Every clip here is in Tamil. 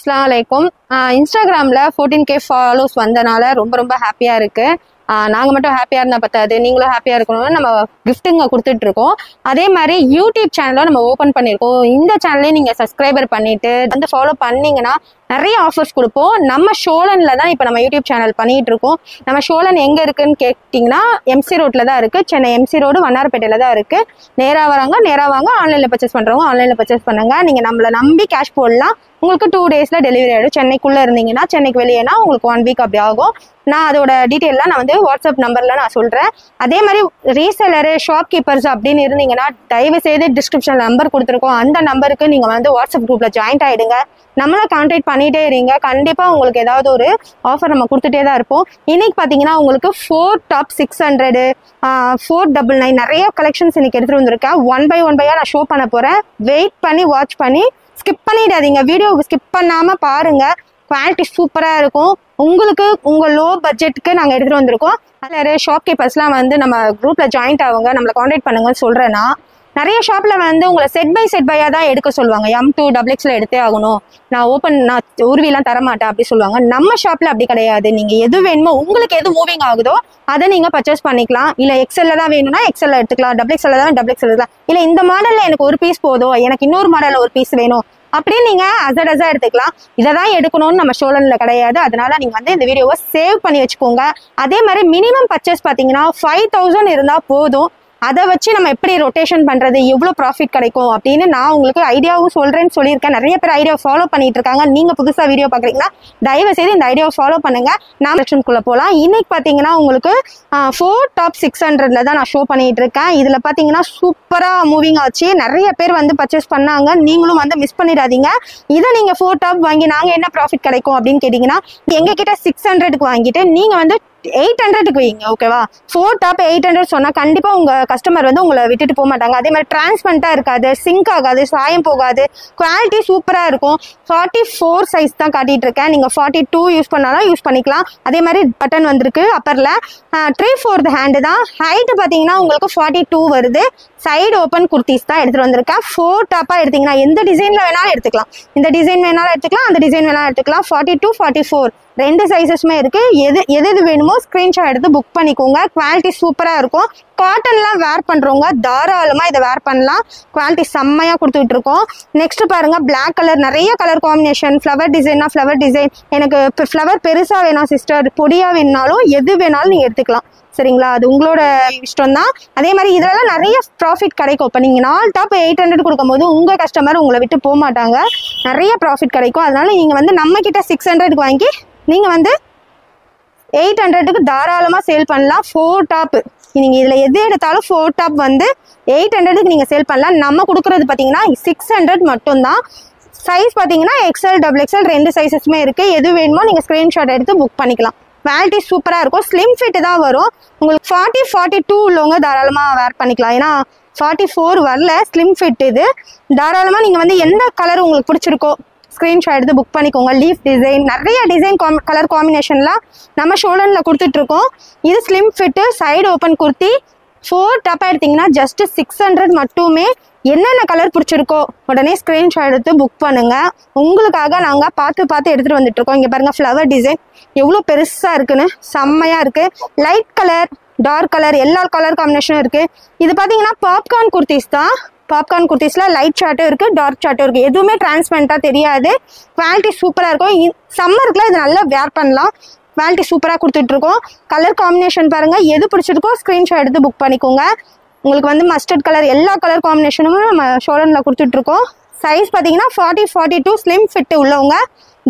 அஸ்ஸலாமு அலைக்கும். இன்ஸ்டாகிராமில் 14K ஃபாலோஸ் வந்தனால ரொம்ப ஹாப்பியாக இருக்குது. நாங்கள் மட்டும் ஹாப்பியாக இருந்தால் பத்தாது, நீங்களும் ஹாப்பியாக இருக்கணும்னு நம்ம கிஃப்ட்டுங்க கொடுத்துட்ருக்கோம். அதே மாதிரி யூடியூப் சேனலும் நம்ம ஓப்பன் பண்ணியிருக்கோம். இந்த சேனலையும் நீங்கள் சப்ஸ்கிரைபர் பண்ணிவிட்டு வந்து ஃபாலோ பண்ணிங்கன்னா நிறைய ஆஃபர்ஸ் கொடுப்போம். நம்ம ஷோலனில் தான் இப்போ நம்ம யூடியூப் சேனல் பண்ணிகிட்டு இருக்கோம். நம்ம ஷோலன் எங்கே இருக்குதுன்னு கேட்டிங்கன்னா எம்சி ரோட்டில் தான் இருக்குது. சென்னை எம்சி ரோடு வண்ணாரப்பேட்டையில் தான் இருக்குது. நேராக வாங்க. ஆன்லைனில் பர்ச்சேஸ் பண்ணுறவங்க ஆன்லைனில் பர்ச்சேஸ் பண்ணுங்கள். நீங்கள் நம்மளை நம்பி கேஷ் போடலாம். உங்களுக்கு 2 டேஸில் டெலிவரி ஆகிடும். சென்னைக்குள்ளே இருந்தீங்கன்னா, சென்னைக்கு வெளியேனா உங்களுக்கு 1 வீக் அப்படி ஆகும். நான் அதோட டீட்டெயிலாம் நான் வந்து வாட்ஸ்அப் நம்பரில் நான் சொல்கிறேன். அதே மாதிரி ரீசெலரு, ஷாப்கீப்பர்ஸ் அப்படின்னு இருந்தீங்கன்னா தயவு செய்து டிஸ்கிரிப்ஷனில் நம்பர் கொடுத்துருக்கோம். அந்த நம்பருக்கு நீங்கள் வந்து வாட்ஸ்அப் குரூப்பில் ஜாயின்ட் ஆகிடுங்க. நம்மளை கான்டாக்ட் பண்ணிகிட்டே இருங்க. கண்டிப்பாக உங்களுக்கு ஏதாவது ஒரு ஆஃபர் நம்ம கொடுத்துட்டே தான் இருப்போம். இன்னைக்கு பார்த்தீங்கன்னா உங்களுக்கு 4 டாப் 600, 499 நிறைய கலெக்ஷன்ஸ் இன்னைக்கு எடுத்துகிட்டு வந்திருக்கேன். 1 by 1 நான் ஷோ பண்ண போகிறேன். வெயிட் பண்ணி வாட்ச் பண்ணி ஸ்கிப் பண்ணிடாதீங்க. வீடியோ ஸ்கிப் பண்ணாமல் பாருங்கள். குவாலிட்டி சூப்பராக இருக்கும். உங்களுக்கு உங்கள் லோ பட்ஜெட்டுக்கு நாங்கள் எடுத்துகிட்டு வந்திருக்கோம். அதில் ஷாப்கீப்பர்ஸ்லாம் வந்து நம்ம குரூப்பில் ஜாயின்ட் ஆகுங்க, நம்மளை கான்டாக்ட் பண்ணுங்கன்னு சொல்கிறேன்னா, நிறைய ஷாப்பில் வந்து உங்களை செட் பையாக தான் எடுக்க சொல்லுவாங்க. M2 XXL எடுத்தே ஆகணும், நான் உருவிலாம் தரமாட்டேன் அப்படி சொல்லுவாங்க. நம்ம ஷாப்பில் அப்படி கிடையாது. நீங்கள் எது வேணுமோ, உங்களுக்கு எது மூவிங் ஆகுதோ அதை நீங்கள் பர்ச்சேஸ் பண்ணிக்கலாம். இல்லை XL தான் வேணும்னா XL எடுத்துக்கலாம், XXL தான் XXL எடுத்துக்கலாம். இல்லை இந்த மாடலில் எனக்கு ஒரு பீஸ் போதும், எனக்கு இன்னொரு மாடலில் ஒரு பீஸ் வேணும் அப்படின்னு நீங்கள் அசடஸாக எடுத்துக்கலாம். இதை தான் எடுக்கணும்னு நம்ம ஷோலனில் கிடையாது. அதனால நீங்கள் வந்து இந்த வீடியோவை சேவ் பண்ணி வச்சுக்கோங்க. அதே மாதிரி மினிமம் பர்ச்சேஸ் பார்த்தீங்கன்னா 5000 இருந்தால் போதும். அதை வச்சு நம்ம எப்படி ரொட்டேஷன் பண்ணுறது, எவ்வளோ ப்ராஃபிட் கிடைக்கும் அப்படின்னு நான் உங்களுக்கு ஐடியாவும் சொல்கிறேன்னு சொல்லியிருக்கேன். நிறைய பேர் ஐடியாவை ஃபாலோ பண்ணிட்டு இருக்காங்க. நீங்கள் புதுசாக வீடியோ பார்க்குறீங்கன்னா தயவு செய்து இந்த ஐடியாவை ஃபாலோ பண்ணுங்கள். நான் செக்ஷனுக்குள்ளே போகலாம். இன்னைக்கு பார்த்தீங்கன்னா உங்களுக்கு 4 டாப் 600 தான் நான் ஷோ பண்ணிட்டு இருக்கேன். இதில் பார்த்தீங்கன்னா சூப்பராக மூவிங் ஆச்சு. நிறைய பேர் வந்து பர்ச்சேஸ் பண்ணாங்க. நீங்களும் வந்து மிஸ் பண்ணிடாதீங்க. இதை நீங்கள் 4 டாப் வாங்கி நாங்கள் என்ன ப்ராஃபிட் கிடைக்கும் அப்படின்னு கேட்டிங்கன்னா, எங்ககிட்ட 600க்கு வாங்கிட்டு நீங்கள் வந்து 800க்கு வைங்க. ஓகேவா? 4 டாப் 800 சொன்னால் கண்டிப்பாக உங்கள் கஸ்டமர் வந்து உங்களை விட்டுட்டு போக மாட்டாங்க. அதே மாதிரி டிரான்ஸ்பரண்ட்டாக இருக்காது, சிங்க் ஆகாது, சாயம் போகாது, குவாலிட்டி சூப்பராக இருக்கும். 44 சைஸ் தான் காட்டிட்டு இருக்கேன். நீங்கள் 42 யூஸ் பண்ணாலும் யூஸ் பண்ணிக்கலாம். அதே மாதிரி பட்டன் வந்திருக்கு அப்பரில். 3/4 ஹேண்டு தான். ஹைட்டு பார்த்தீங்கன்னா உங்களுக்கு 42 வருது. சைடு ஓப்பன் குர்த்திஸ் தான் எடுத்துகிட்டு வந்திருக்கேன். 4 டாப்பாக எடுத்திங்கன்னா எந்த டிசைனில் வேணாலும் எடுத்துக்கலாம். இந்த டிசைன் வேணாலும் எடுத்துக்கலாம், அந்த டிசைன் வேணாலும் எடுத்துக்கலாம். 42, 44 2 சைஸஸுமே இருக்குது. எது வேணுமோ ஸ்க்ரீன்ஷாட் எடுத்து புக் பண்ணிக்கோங்க. குவாலிட்டி சூப்பராக இருக்கும். காட்டன்லாம் வேர் பண்ணுறவங்க தாராளமாக இதை வேர் பண்ணலாம். குவாலிட்டி செம்மையாக கொடுத்துட்டு இருக்கோம். நெக்ஸ்ட் பாருங்கள், பிளாக் கலர், நிறைய கலர் காம்பினேஷன். ஃப்ளவர் டிசைன்னா ஃப்ளவர் டிசைன். எனக்கு இப்போ ஃப்ளவர் பெருசாக வேணாம் சிஸ்டர், பொடியாக வேணுனாலும் எது வேணாலும் நீங்கள் எடுத்துக்கலாம். சரிங்களா? அது உங்களோட இஷ்டம் தான். அதே மாதிரி இதெல்லாம் நிறைய ப்ராஃபிட் கிடைக்கும். இப்போ நீங்கள் 4 டாப் 800 கொடுக்கும்போது உங்கள் கஸ்டமர் உங்களை விட்டு போக மாட்டாங்க. நிறைய ப்ராஃபிட் கிடைக்கும். அதனால நீங்கள் வந்து நம்மக்கிட்ட 600க்கு வாங்கி நீங்கள் வந்து 800க்கு தாராளமாக சேல் பண்ணலாம். 4 டாப்பு நீங்கள் இதில் எது எடுத்தாலும் 4 டாப் வந்து 800க்கு நீங்கள் சேல் பண்ணலாம். நம்ம கொடுக்குறது பார்த்தீங்கன்னா 600 மட்டும்தான். சைஸ் பார்த்தீங்கன்னா XL, XXL 2 சைஸஸுமே இருக்குது. எது வேணுமோ நீங்கள் ஸ்க்ரீன்ஷாட் எடுத்து புக் பண்ணிக்கலாம். குவாலிட்டி சூப்பராக இருக்கும். ஸ்லிம் ஃபிட்டு தான் வரும். உங்களுக்கு 40, 42 உள்ளவங்க தாராளமாக வேர் பண்ணிக்கலாம். ஏன்னா 44 வரல, ஸ்லிம் ஃபிட் இது. தாராளமாக நீங்கள் வந்து எந்த கலர் உங்களுக்கு பிடிச்சிருக்கோ ஸ்க்ரீன்ஷாட் எடுத்து புக் பண்ணிக்கோங்க. லீஃப் டிசைன், நிறைய டிசைன் கலர் காம்பினேஷன்லாம் நம்ம ஷோல்டரில் கொடுத்துட்ருக்கோம். இது slim fit, side open kurti. 4 டாப்பாக எடுத்திங்கன்னா ஜஸ்ட்டு 600 மட்டுமே. என்னென்ன கலர் பிடிச்சிருக்கோ உடனே ஸ்க்ரீன்ஷாட் எடுத்து புக் பண்ணுங்கள். உங்களுக்காக நாங்கள் பார்த்து எடுத்துகிட்டு வந்துட்டுருக்கோம். இங்கே பாருங்கள், ஃப்ளவர் டிசைன் எவ்வளோ பெருசாக இருக்குன்னு, செம்மையாக இருக்குது. லைட் கலர், டார்க் கலர், எல்லா கலர் காம்பினேஷனும் இருக்குது. இது பார்த்தீங்கன்னா பாப்கார்ன் குர்த்திஸ் தான். பாப்கார்ன் குர்த்திஸில் லைட் ஷார்ட்டும் இருக்குது, டார்க் ஷார்ட்டும் இருக்குது. எதுவுமே டிரான்ஸ்பரண்ட்டாக தெரியாது. குவாலிட்டி சூப்பராக இருக்கும். சம்மருக்குலாம் இது நல்லா வேர் பண்ணலாம். குவாலிட்டி சூப்பராக கொடுத்துட்ருக்கோம். கலர் காம்பினேஷன் பாருங்கள், எது பிடிச்சிருக்கோ ஸ்க்ரீன்ஷாட் எடுத்து புக் பண்ணிக்கோங்க. உங்களுக்கு வந்து மஸ்டர்ட் கலர், எல்லா கலர் காம்பினேஷனும் நம்ம ஷோல்டரில் கொடுத்துட்ருக்கோம். சைஸ் பார்த்தீங்கன்னா 40, 42 ஸ்லிம் ஃபிட்டு உள்ளவங்க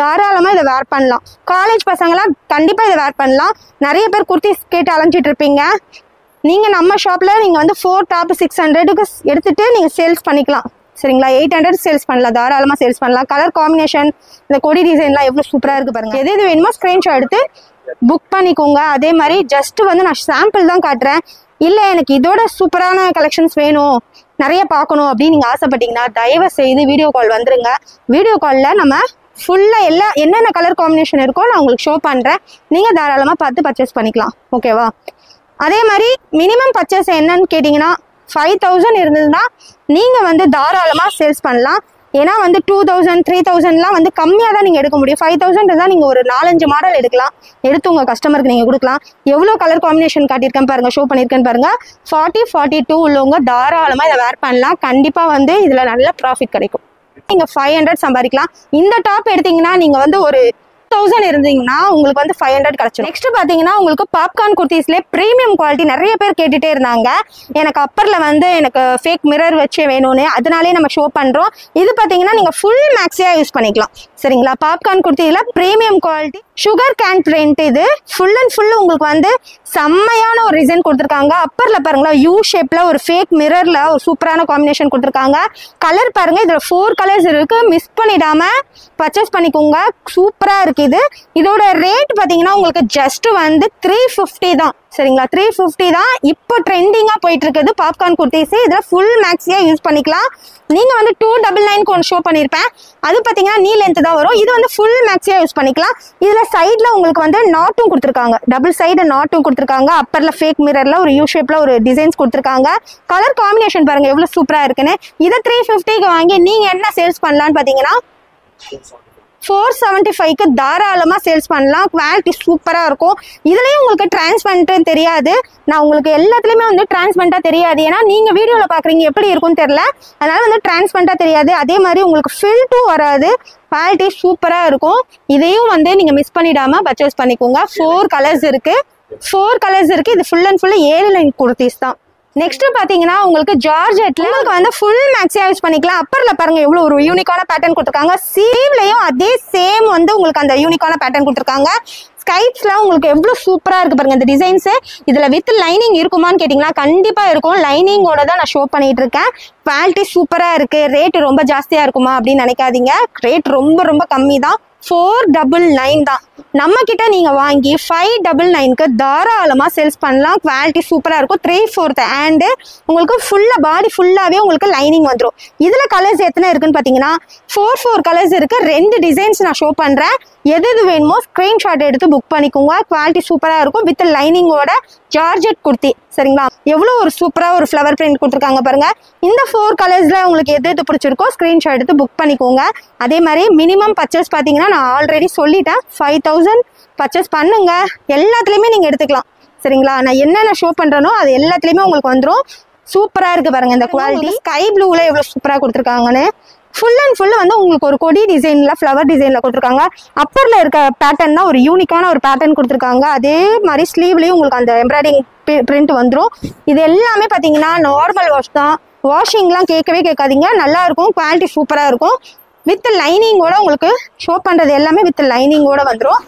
தாராளமாக இதை வேர் பண்ணலாம். காலேஜ் பசங்களாம் கண்டிப்பாக இதை வேர் பண்ணலாம். நிறைய பேர் குர்த்திஸ் கேட்டு அலைஞ்சிட்டு இருப்பீங்க. நீங்கள் நம்ம ஷாப்பில் நீங்கள் வந்து 4 டாப் 600க்கு எடுத்துகிட்டு நீங்கள் சேல்ஸ் பண்ணிக்கலாம். சரிங்களா? 800 சேல்ஸ் பண்ணலாம், தாராளமாக சேல்ஸ் பண்ணலாம். கலர் காம்பினேஷன், இந்த கொடி டிசைன்லாம் எவ்வளோ சூப்பராக இருக்குது பாருங்கள். எது வேணுமோ ஸ்க்ரீன்ஷாட் எடுத்து புக் பண்ணிக்கோங்க. அதே மாதிரி ஜஸ்ட்டு வந்து நான் சாம்பிள் தான் காட்டுறேன். இல்லை எனக்கு இதோட சூப்பரான கலெக்ஷன்ஸ் வேணும், நிறைய பார்க்கணும் அப்படின்னு நீங்கள் ஆசைப்பட்டீங்கன்னா தயவு செய்து வீடியோ கால் வந்துருங்க. வீடியோ காலில் நம்ம ஃபுல்லாக என்னென்ன கலர் காம்பினேஷன் இருக்கோ நான் உங்களுக்கு ஷோ பண்ணுறேன். நீங்கள் தாராளமாக பார்த்து பர்ச்சேஸ் பண்ணிக்கலாம். ஓகேவா? அதே மாதிரி மினிமம் பர்ச்சேஸ் என்னன்னு கேட்டிங்கன்னா 5000 இருந்ததுன்னா நீங்கள் வந்து தாராளமாக சேல்ஸ் பண்ணலாம். ஏன்னா வந்து 2000 3000லாம் வந்து கம்மியாக தான் நீங்கள் எடுக்க முடியும். 5000 தான் நீங்கள் ஒரு 4-5 மாடல் எடுக்கலாம், எடுத்து உங்கள் கஸ்டமருக்கு நீங்கள் கொடுக்கலாம். எவ்வளோ கலர் காம்பினேஷன் காட்டியிருக்கேன் பாருங்கள், ஷோ பண்ணியிருக்கேன்னு பாருங்கள். 40-42 உள்ளவங்க தாராளமாக இதை வேர் பண்ணலாம். கண்டிப்பாக வந்து இதில் நல்ல ப்ராஃபிட் கிடைக்கும். நீங்கள் 500 சம்பாதிக்கலாம். இந்த டாப் எடுத்தீங்கன்னா நீங்கள் வந்து ஒரு 1000 இருந்தீங்கன்னா உங்களுக்கு வந்து 500 கிடைச்சிடும். நெக்ஸ்ட் பாத்தீங்கன்னா உங்களுக்கு பாப்கார்ன் குர்த்திஸ்ல பிரீமியம் குவாலிட்டி நிறைய பேர் கேட்டுட்டே இருந்தாங்க. எனக்கு அப்பர்ல வந்து எனக்கு ஃபேக் மிரர் வச்சு வேணும்னு, அதனாலே நம்ம ஷோ பண்றோம். இது பாத்தீங்கன்னா நீங்க ஃபுல் மேக்ஸியா யூஸ் பண்ணிக்கலாம். சரிங்களா? பாப்கார்ன் குர்த்தியில premium quality sugar cane print. இது ஃபுல் அண்ட் ஃபுல் உங்களுக்கு வந்து செம்மையான ஒரு டிசைன் கொடுத்துருக்காங்க. அப்பர்ல பாருங்களா யூ ஷேப்ல ஒரு ஃபேக் மிரர்ல ஒரு சூப்பரான காம்பினேஷன் கொடுத்துருக்காங்க. கலர் பாருங்க, இதுல 4 கலர்ஸ் இருக்கு. மிஸ் பண்ணிடாம பர்ச்சேஸ் பண்ணிக்கோங்க. சூப்பரா இருக்கு. இதோட ரேட் பாத்தீங்கன்னா உங்களுக்கு ஜஸ்ட் வந்து 350 தான். சரிங்களா? 350 தான் இப்போ ட்ரெண்டிங்கா போயிட்டு இருக்குது பாப்கார்ன் குர்த்திஸ். இதுல ஃபுல் மேக்ஸியா யூஸ் பண்ணிக்கலாம். நீங்க வந்து 299 ஒன்று ஷோ பண்ணிருப்பேன், அது பாத்தீங்கன்னா நீ லென்த் தான் வரும். இது வந்து ஃபுல் மேக்ஸியா யூஸ் பண்ணிக்கலாம். இதுல சைட்ல உங்களுக்கு வந்து நாட்டும் கொடுத்துருக்காங்க, டபுள் சைடு நாட்டும் கொடுத்துருக்காங்க. அப்பர்ல ஃபேக் மிரர்ல ஒரு யூ ஷேப்ல ஒரு டிசைன்ஸ் கொடுத்துருக்காங்க. கலர் காம்பினேஷன் பாருங்க எவ்வளவு சூப்பரா இருக்குன்னு. இதை 350க்கு வாங்கி நீங்க என்ன சேல்ஸ் பண்ணலான்னு பாத்தீங்கன்னா 475க்கு தாராளமா சேல்ஸ் பண்ணலாம். குவாலிட்டி சூப்பரா இருக்கும். இதுலயும் உங்களுக்கு டிரான்ஸ்பரண்ட் தெரியாது. நான் உங்களுக்கு எல்லாத்துலயுமே வந்து டிரான்ஸ்பரண்டா தெரியாது, ஏன்னா நீங்க வீடியோல பாக்குறீங்க எப்படி இருக்கும்னு தெரியல, அதனால வந்து டிரான்ஸ்பரண்டா தெரியாது. அதே மாதிரி உங்களுக்கு ஃபில்ட்டும் வராது. குவாலிட்டி சூப்பரா இருக்கும். இதையும் வந்து நீங்க மிஸ் பண்ணிடாம பர்ச்சேஸ் பண்ணிக்கோங்க. 4 கலர்ஸ் இருக்கு. இது full and full 7 line kurtis தான். நெக்ஸ்ட் பாத்தீங்கன்னா உங்களுக்கு ஜார்ஜெட்ல உங்களுக்கு வந்து ஃபுல் மேக்ஸியா யூஸ் பண்ணிக்கலாம். அப்பர்ல பாருங்க எவ்வளவு ஒரு யூனிக்கான பேட்டர்ன் கொடுத்துருக்காங்க. ஸ்லீவ்லயும் அதே சேம் வந்து உங்களுக்கு அந்த யூனிக்கான பேட்டர்ன் கொடுத்துருக்காங்க. ஸ்கைப்ஸ்ல உங்களுக்கு எவ்வளவு சூப்பரா இருக்கு பாருங்க இந்த டிசைன்ஸ். இதுல வித் லைனிங் இருக்குமான்னு கேட்டீங்கன்னா கண்டிப்பா இருக்கும். லைனிங்கோட தான் நான் ஷோ பண்ணிட்டு இருக்கேன். குவாலிட்டி சூப்பரா இருக்கு. ரேட் ரொம்ப ஜாஸ்தியா இருக்குமா அப்படின்னு நினைக்காதீங்க. ரேட் ரொம்ப ரொம்ப கம்மி தான். 499 தான். நம்ம கிட்ட நீங்க வாங்கி 599க்கு தாராளமா சேல்ஸ் பண்ணலாம். குவாலிட்டி சூப்பரா இருக்கும். 3/4 ஹேண்ட் உங்களுக்கு ஃபுல்லா பாடி ஃபுல்லாவே உங்களுக்கு லைனிங் வந்துடும். இதுல கலர்ஸ் எத்தனை இருக்குன்னு பாத்தீங்கன்னா 4 கலர்ஸ் இருக்கு. 2 டிசைன்ஸ் நான் ஷோ பண்றேன். எது வேணுமோ ஸ்கிரீன்ஷாட் எடுத்து புக் பண்ணிக்கோங்க. குவாலிட்டி சூப்பரா இருக்கும். வித் லைனிங்கோட ஜார்ஜெட் குர்த்தி. சரிங்களா? எவ்வளவு ஒரு சூப்பரா ஒரு ஃப்ளவர் பிரிண்ட் கொடுத்துருக்காங்க பாருங்க. இந்த 4 கலர்ஸ்ல உங்களுக்கு எது பிடிச்சிருக்கோ ஸ்கிரீன்ஷாட் எடுத்து புக் பண்ணிக்கோங்க. அதே மாதிரி மினிமம் பர்ச்சேஸ் பாத்தீங்கன்னா நான் ஆல்ரெடி சொல்லிட்டேன், 5000 பர்ச்சேஸ் பண்ணுங்க. எல்லாத்துலயுமே நீங்க எடுத்துக்கலாம். சரிங்களா? நான் என்னென்ன ஷோ பண்றேனோ அது எல்லாத்துலயுமே உங்களுக்கு வந்துடும். சூப்பரா இருக்கு பாருங்க இந்த குவாலிட்டி. ஸ்கை ப்ளூல எவ்வளவு சூப்பரா கொடுத்துருக்காங்கன்னு. ஃபுல் அண்ட் ஃபுல் வந்து உங்களுக்கு ஒரு கொடி டிசைன்ல ஃப்ளவர் டிசைன்ல கொடுத்துருக்காங்க. அப்பர்ல இருக்க பேட்டர்ன் தான் ஒரு யூனிக்கான ஒரு பேட்டர்ன் கொடுத்துருக்காங்க. அதே மாதிரி ஸ்லீவ்லயும் உங்களுக்கு அந்த எம்ப்ராய்டிங் பிரிண்ட் வந்துடும். இது எல்லாமே பாத்தீங்கன்னா நார்மல் வாஷ் தான். வாஷிங்லாம் கேட்கவே கேட்காதீங்க, நல்லா இருக்கும். குவாலிட்டி சூப்பரா இருக்கும். வித் லைனிங்கோட உங்களுக்கு ஷோ பண்றது எல்லாமே வித் லைனிங்கோட வந்துடும்.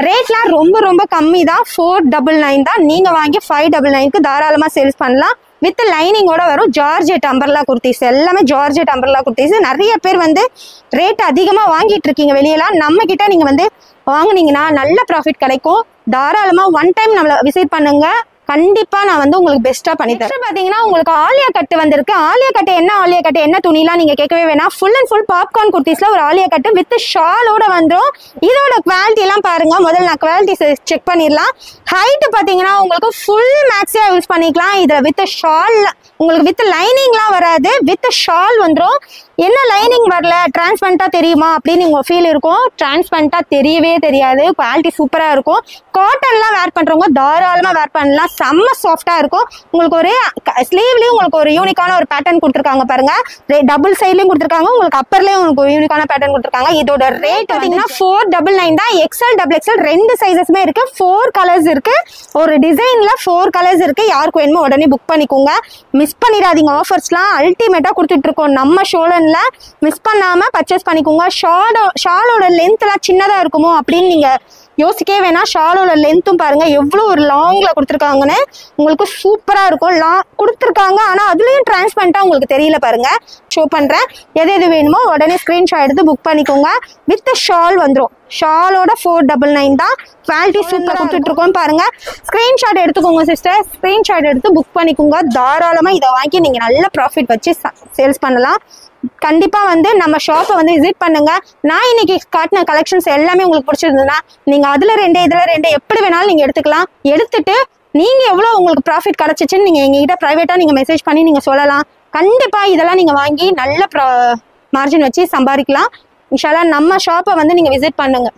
ரேட்லாம் ரொம்ப ரொம்ப கம்மி தான். 499 தான். நீங்க வாங்கி 599க்கு தாராளமா சேல்ஸ் பண்ணலாம். வித் லைனிங்கோட வரும். ஜார்ஜெட் அம்பர்லா குர்த்திஸ் எல்லாமே ஜார்ஜெட் அம்பர்லா குர்த்திஸ். நிறைய பேர் வந்து ரேட் அதிகமா வாங்கிட்டு இருக்கீங்க வெளியெல்லாம். நம்ம கிட்ட நீங்க வந்து வாங்குனீங்கன்னா நல்ல ப்ராஃபிட் கிடைக்கும். தாராளமா ஒன் டைம் நம்மள விசிட் பண்ணுங்க. கண்டிப்பா நான் வந்து உங்களுக்கு பெஸ்டா பண்ணி தரேன். பாத்தீங்கன்னா உங்களுக்கு ஆலியா கட்டு வந்திருக்கு. ஆலியா கட்டு என்ன துணிலாம் நீங்க கேட்கவே வேணாம். ஃபுல் அண்ட் ஃபுல் பாப்கார்ன் குர்த்திஸ்ல ஒரு ஆலியா கட்டு வித் ஷாலோட வந்துடும். இதோட குவாலிட்டி எல்லாம் பாருங்க. முதல்ல நான் குவாலிட்டி செக் பண்ணிடலாம். ஹைட் பாத்தீங்கன்னா உங்களுக்கு ஃபுல் மேக்ஸியா யூஸ் பண்ணிக்கலாம். இதுல வித் ஷால் உங்களுக்கு வித் லைனிங்லாம் வராது, வித் ஷால் வந்துடும். என்ன லைனிங் வரல, டிரான்ஸ்பரண்டா தெரியுமா அப்படின்னு உங்க ஃபீல் இருக்கும். டிரான்ஸ்பரண்டா தெரியவே தெரியாது. குவாலிட்டி சூப்பரா இருக்கும். காட்டன்லாம் வேர் பண்றவங்க தாராளமா வேர் பண்ணலாம். செம்ம சாஃப்டா இருக்கும். உங்களுக்கு ஒரு ஸ்லீவ்லயும் உங்களுக்கு ஒரு யூனிக்கான ஒரு பேட்டர்ன் கொடுத்துருக்காங்க பாருங்க. டபுள் சைட்லயும் கொடுத்துருக்காங்க. உங்களுக்கு அப்பர்லயும் உங்களுக்கு ஒரு யூனிக்கான பேட்டர்ன் கொடுத்துருக்காங்க. இதோட ரேட் பாத்தீங்கன்னா 499 தான். XL XXL 2 சைஸஸ்மே இருக்கு. 4 கலர்ஸ் இருக்கு. ஒரு டிசைன்ல 4 கலர்ஸ் இருக்கு. யாருக்கு வேணுமோ உடனே புக் பண்ணிக்கோங்க. மிஸ் பண்ணிடாதீங்க. ஆஃபர்ஸ்லாம் அல்டிமேட்டா கொடுத்துட்டு இருக்கோம் நம்ம ஷோல. மிஸ் பண்ணாம பர்ச்சேஸ் பண்ணிக்கோங்க. ஷாலோட லென்த் எல்லாம் சின்னதா இருக்குமோ அப்படின்னு நீங்க யோசிக்கவே வேணாம். ஷாலோட லென்த்தும் பாருங்க எவ்வளவு ஒரு லாங்ல கொடுத்துருக்காங்கன்னு. உங்களுக்கு சூப்பரா இருக்கும். லாங் கொடுத்துருக்காங்க, ஆனா அதுலயும் டிரான்ஸ்பரண்டா உங்களுக்கு தெரியல பாருங்க. ஷோ பண்றேன். எது வேணுமோ உடனே ஸ்கிரீன்ஷாட் எடுத்து புக் பண்ணிக்கோங்க. வித் ஷால் வந்துடும். ஷாலோட 499 தான். குவாலிட்டி சூப்பரா கொடுத்துட்டு இருக்கோம் பாருங்க. ஸ்கிரீன்ஷாட் எடுத்துக்கோங்க சிஸ்டர். ஸ்கிரீன்ஷாட் எடுத்து புக் பண்ணிக்கோங்க. தாராளமா இதை வாங்கி நீங்க நல்ல ப்ராஃபிட் வச்சு சேல்ஸ் பண்ணலாம். கண்டிப்பா வந்து நம்ம ஷாப்பை வந்து விசிட் பண்ணுங்க. நான் இன்னைக்கு காட்டின கலெக்ஷன்ஸ் எல்லாமே உங்களுக்கு பிடிச்சிருந்ததுன்னா நீங்க அதுல 2 இதுல 2 எப்படி வேணாலும் நீங்க எடுத்துக்கலாம். எடுத்துட்டு நீங்கள் எவ்வளோ உங்களுக்கு ப்ராஃபிட் கிடச்சிச்சின்னு நீங்கள் எங்ககிட்ட ப்ரைவேட்டாக நீங்கள் மெசேஜ் பண்ணி நீங்கள் சொல்லலாம். கண்டிப்பாக இதெல்லாம் நீங்கள் வாங்கி நல்ல மார்ஜின் வச்சு சம்பாதிக்கலாம். இன்ஷால்லா நம்ம ஷாப்பை வந்து நீங்கள் விசிட் பண்ணுங்கள்.